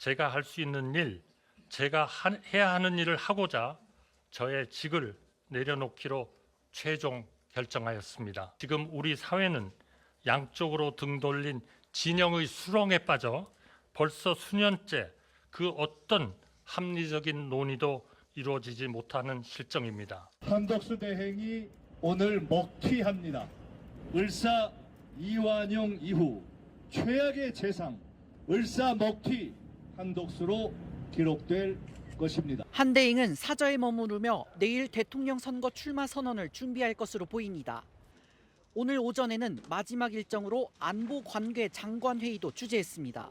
제가 할 수 있는 일, 제가 해야 하는 일을 하고자 저의 직을 내려놓기로 최종 결정하였습니다. 지금 우리 사회는 양쪽으로 등 돌린 진영의 수렁에 빠져 벌써 수년째 그 어떤 합리적인 논의도 이루어지지 못하는 실정입니다. 한덕수 대행이 오늘 먹튀합니다. 을사 이완용 이후 최악의 재상 을사 먹튀 한덕수로 기록될 것입니다. 한대행은 사저에 머무르며 내일 대통령 선거 출마 선언을 준비할 것으로 보입니다. 오늘 오전에는 마지막 일정으로 안보 관계 장관 회의도 주재했습니다.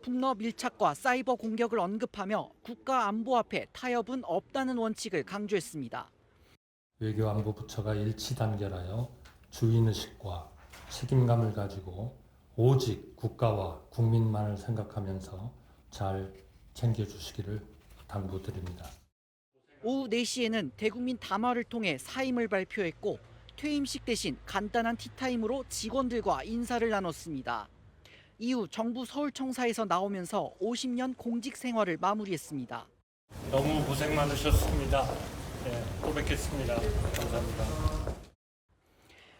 북러 밀착과 사이버 공격을 언급하며 국가 안보 앞에 타협은 없다는 원칙을 강조했습니다. 외교안보부처가 일치 단결하여 주인의식과 책임감을 가지고 오직 국가와 국민만을 생각하면서 잘 챙겨주시기를 당부드립니다. 오후 4시에는 대국민 담화를 통해 사임을 발표했고 퇴임식 대신 간단한 티타임으로 직원들과 인사를 나눴습니다. 이후 정부 서울청사에서 나오면서 50년 공직 생활을 마무리했습니다. 너무 고생 많으셨습니다. 또 뵙겠습니다. 감사합니다.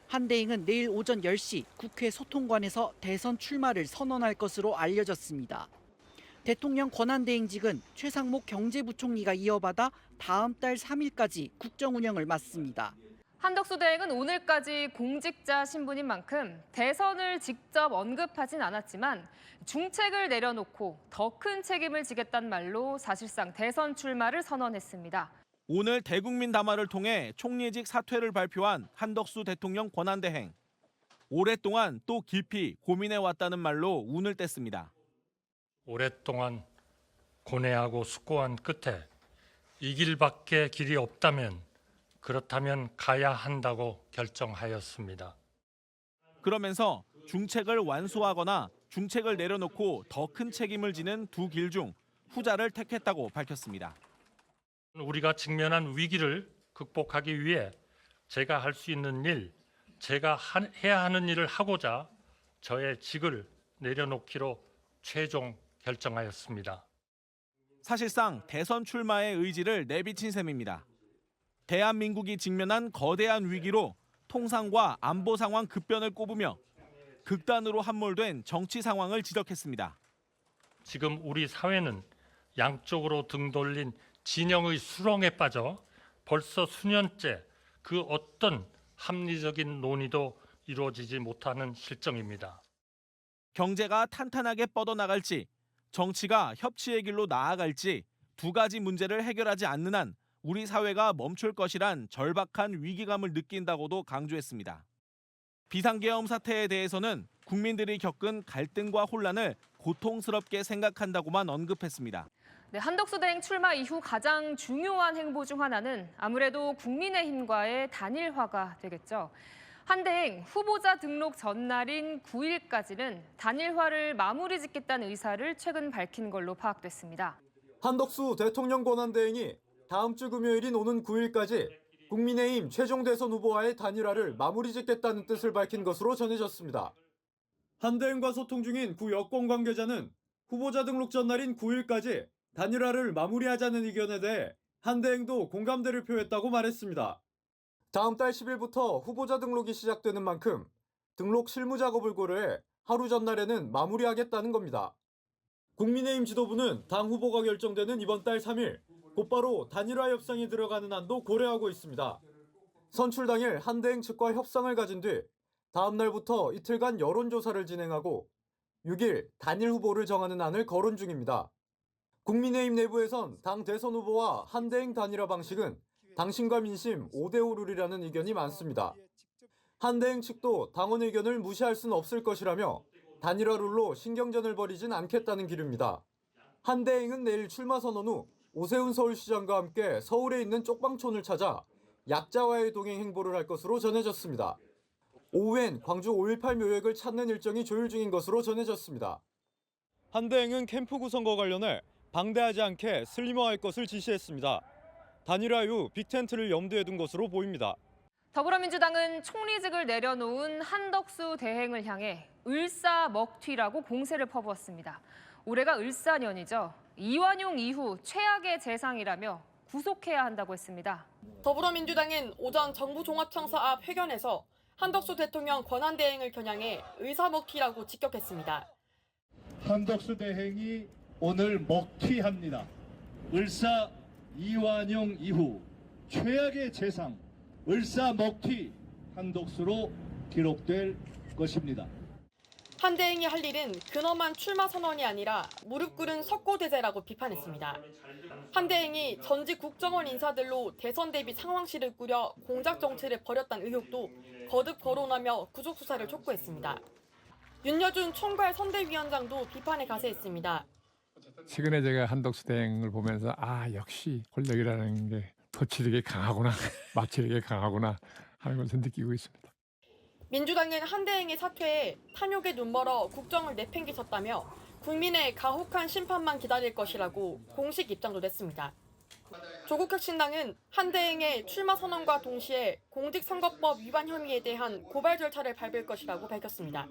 한대행은 내일 오전 10시 국회 소통관에서 대선 출마를 선언할 것으로 알려졌습니다. 대통령 권한대행직은 최상목 경제부총리가 이어받아 다음 달 3일까지 국정 운영을 맡습니다. 한덕수 대행은 오늘까지 공직자 신분인 만큼 대선을 직접 언급하진 않았지만 중책을 내려놓고 더 큰 책임을 지겠다는 말로 사실상 대선 출마를 선언했습니다. 오늘 대국민 담화를 통해 총리직 사퇴를 발표한 한덕수 대통령 권한대행. 오랫동안 또 깊이 고민해왔다는 말로 운을 뗐습니다. 오랫동안 고뇌하고 숙고한 끝에 이 길밖에 길이 없다면 그렇다면 가야 한다고 결정하였습니다. 그러면서 중책을 완수하거나 중책을 내려놓고 더 큰 책임을 지는 두 길 중 후자를 택했다고 밝혔습니다. 우리가 직면한 위기를 극복하기 위해 제가 할 수 있는 일, 제가 해야 하는 일을 하고자 저의 직을 내려놓기로 최종 결정하였습니다. 사실상 대선 출마의 의지를 내비친 셈입니다. 대한민국이 직면한 거대한 위기로 통상과 안보 상황 급변을 꼽으며 극단으로 함몰된 정치 상황을 지적했습니다. 지금 우리 사회는 양쪽으로 등 돌린 진영의 수렁에 빠져 벌써 수년째 그 어떤 합리적인 논의도 이루어지지 못하는 실정입니다. 경제가 탄탄하게 뻗어나갈지, 정치가 협치의 길로 나아갈지 두 가지 문제를 해결하지 않는 한 우리 사회가 멈출 것이란 절박한 위기감을 느낀다고도 강조했습니다. 비상계엄 사태에 대해서는 국민들이 겪은 갈등과 혼란을 고통스럽게 생각한다고만 언급했습니다. 네, 한덕수 대행 출마 이후 가장 중요한 행보 중 하나는 아무래도 국민의힘과의 단일화가 되겠죠. 한 대행 후보자 등록 전날인 9일까지는 단일화를 마무리 짓겠다는 의사를 최근 밝힌 걸로 파악됐습니다. 한덕수 대통령 권한대행이 다음 주 금요일인 오는 9일까지 국민의힘 최종 대선 후보와의 단일화를 마무리 짓겠다는 뜻을 밝힌 것으로 전해졌습니다. 한대행과 소통 중인 구 여권 관계자는 후보자 등록 전날인 9일까지 단일화를 마무리하자는 의견에 대해 한대행도 공감대를 표했다고 말했습니다. 다음 달 10일부터 후보자 등록이 시작되는 만큼 등록 실무 작업을 고려해 하루 전날에는 마무리하겠다는 겁니다. 국민의힘 지도부는 당 후보가 결정되는 이번 달 3일 곧바로 단일화 협상에 들어가는 안도 고려하고 있습니다. 선출 당일 한대행 측과 협상을 가진 뒤 다음 날부터 이틀간 여론조사를 진행하고 6일 단일 후보를 정하는 안을 거론 중입니다. 국민의힘 내부에선 당 대선 후보와 한대행 단일화 방식은 당신과 민심 5대5 룰이라는 의견이 많습니다. 한대행 측도 당원 의견을 무시할 수는 없을 것이라며 단일화 룰로 신경전을 벌이진 않겠다는 기류입니다. 한대행은 내일 출마 선언 후 오세훈 서울시장과 함께 서울에 있는 쪽방촌을 찾아 약자와의 동행 행보를 할 것으로 전해졌습니다. 오후엔 광주 5.18 묘역을 찾는 일정이 조율 중인 것으로 전해졌습니다. 한대행은 캠프 구성과 관련해 방대하지 않게 슬리머할 것을 지시했습니다. 단일화 이후 빅텐트를 염두에 둔 것으로 보입니다. 더불어민주당은 총리직을 내려놓은 한덕수 대행을 향해 을사먹튀라고 공세를 퍼부었습니다. 올해가 을사년이죠. 이완용 이후 최악의 재상이라며 구속해야 한다고 했습니다. 더불어민주당은 오전 정부종합청사 앞 회견에서 한덕수 대통령 권한대행을 겨냥해 의사먹튀라고 직격했습니다. 한덕수 대행이 오늘 먹튀합니다. 을사 이완용 이후 최악의 재상 을사 먹튀 한덕수로 기록될 것입니다. 한 대행이 할 일은 근엄한 출마 선언이 아니라 무릎 꿇은 석고대제라고 비판했습니다. 한 대행이 전직 국정원 인사들로 대선 대비 상황실을 꾸려 공작 정치를 벌였다는 의혹도 거듭 거론하며 구속 수사를 촉구했습니다. 윤여준 총괄 선대위원장도 비판에 가세했습니다. 최근에 제가 한덕수 대행을 보면서 역시 권력이라는 게 토치력이 강하구나, 마취력이 강하구나 하는 것을 느끼고 있습니다. 민주당은 한 대행의 사퇴에 탐욕에 눈멀어 국정을 내팽개쳤다며 국민의 가혹한 심판만 기다릴 것이라고 공식 입장도 냈습니다. 조국혁신당은 한 대행의 출마 선언과 동시에 공직선거법 위반 혐의에 대한 고발 절차를 밟을 것이라고 밝혔습니다.